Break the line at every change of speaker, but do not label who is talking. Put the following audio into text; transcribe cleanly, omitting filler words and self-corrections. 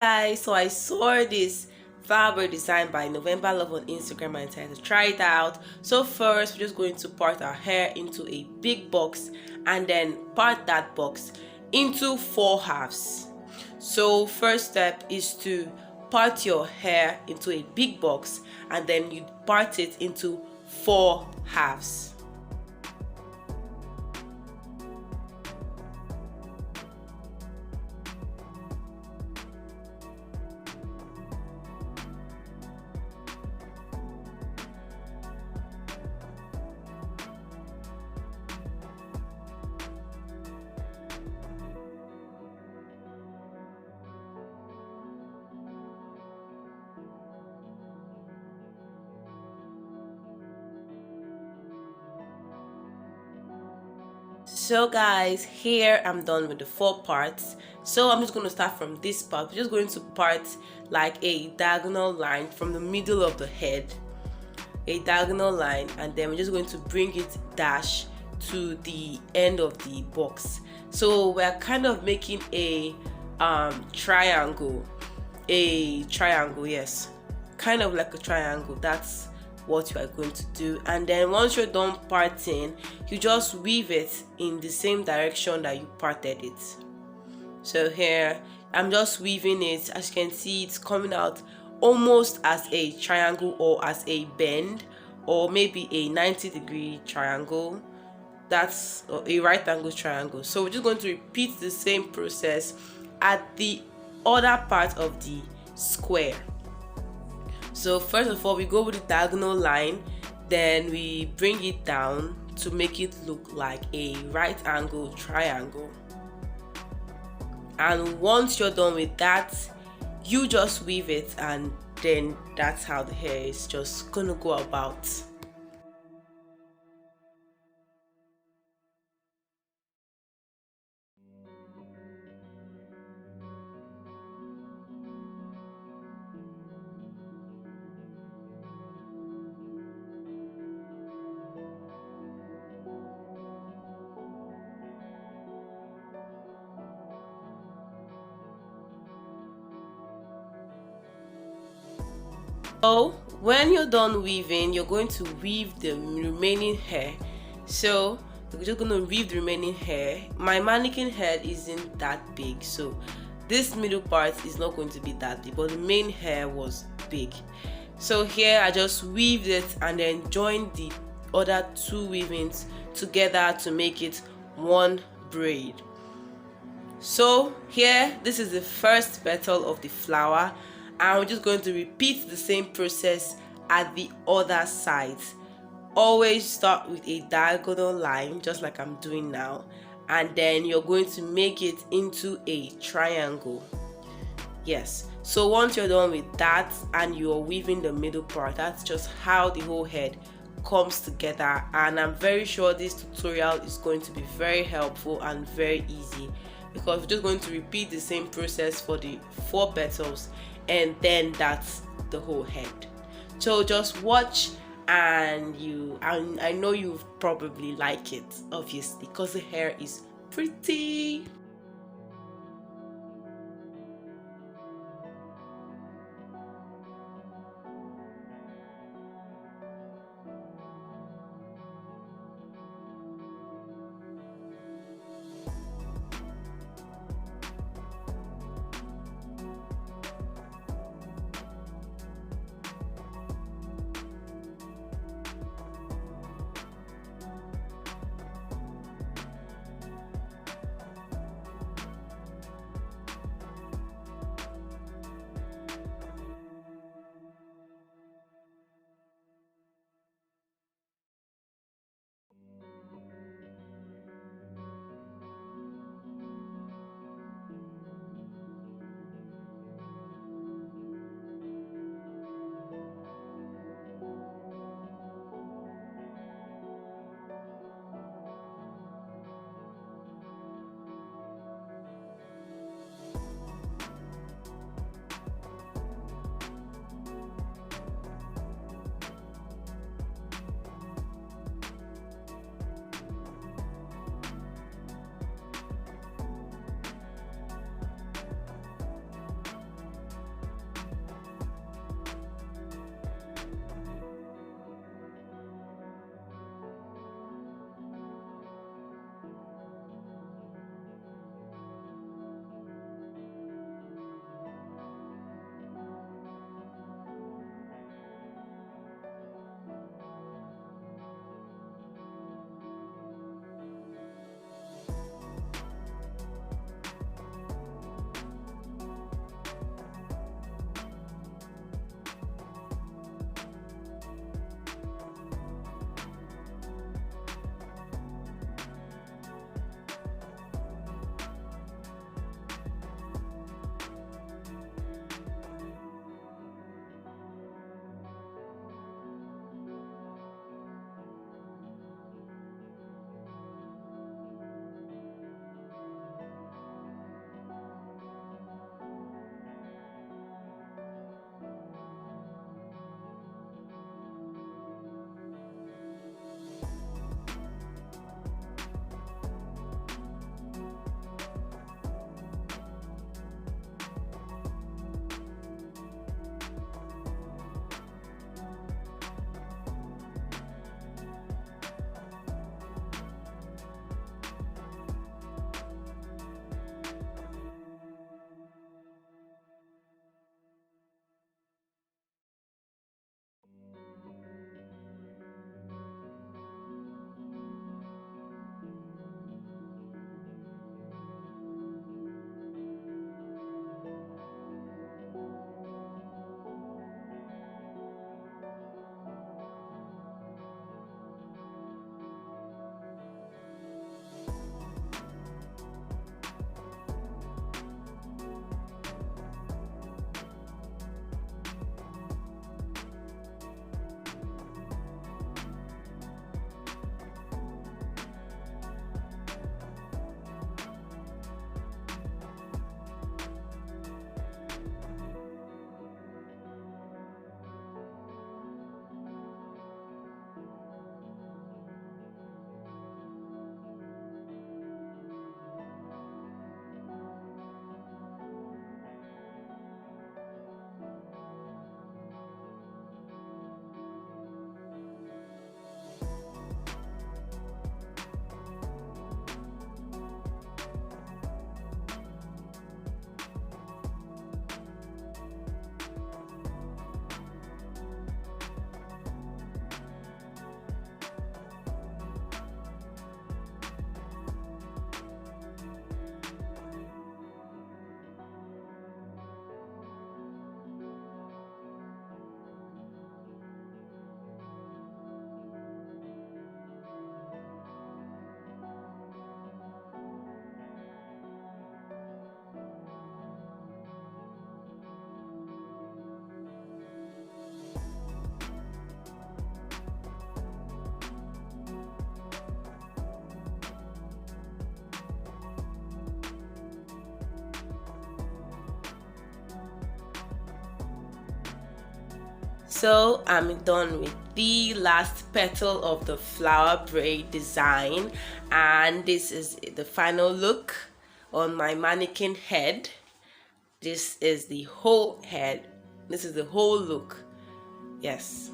Guys, so I saw this fabric design by November Love on Instagram and I decided to try it out. So first we're just going to part our hair into a big box and then part that box into 4 halves. So first step is to part your hair into a big box and then you part it into 4 halves. So guys, here I'm done with the 4 parts. So I'm just going to start from this part. We're just going to part like a diagonal line from the middle of the head, a diagonal line, and then we're just going to bring it dash to the end of the box. So we're kind of making a triangle, yes, kind of like a triangle. That's what you are going to do. And then once you're done parting, you just weave it in the same direction that you parted it. So here I'm just weaving it. As you can see, it's coming out almost as a triangle or as a bend or maybe a 90-degree triangle. That's a right angle triangle. So we're just going to repeat the same process at the other part of the square. So first of all, we go with the diagonal line, then we bring it down to make it look like a right angle triangle. And once you're done with that, you just weave it, and then that's how the hair is just gonna go about. So when you're done weaving, you're going to weave the remaining hair. So we're just going to weave the remaining hair. My mannequin head isn't that big, so this middle part is not going to be that big, but the main hair was big. So here I just weaved it and then joined the other 2 weavings together to make it one braid. So here, this is the first petal of the flower, and we're just going to repeat the same process at the other side. Always start with a diagonal line, just like I'm doing now, and then you're going to make it into a triangle. Yes, so once you're done with that and you're weaving the middle part, that's just how the whole head comes together. And I'm very sure this tutorial is going to be very helpful and very easy, because we're just going to repeat the same process for the 4 petals, and then that's the whole head. So just watch, and I know you probably like it, obviously, because the hair is pretty. So I'm done with the last petal of the flower braid design, and this is the final look on my mannequin head. This is the whole head. This is the whole look. Yes.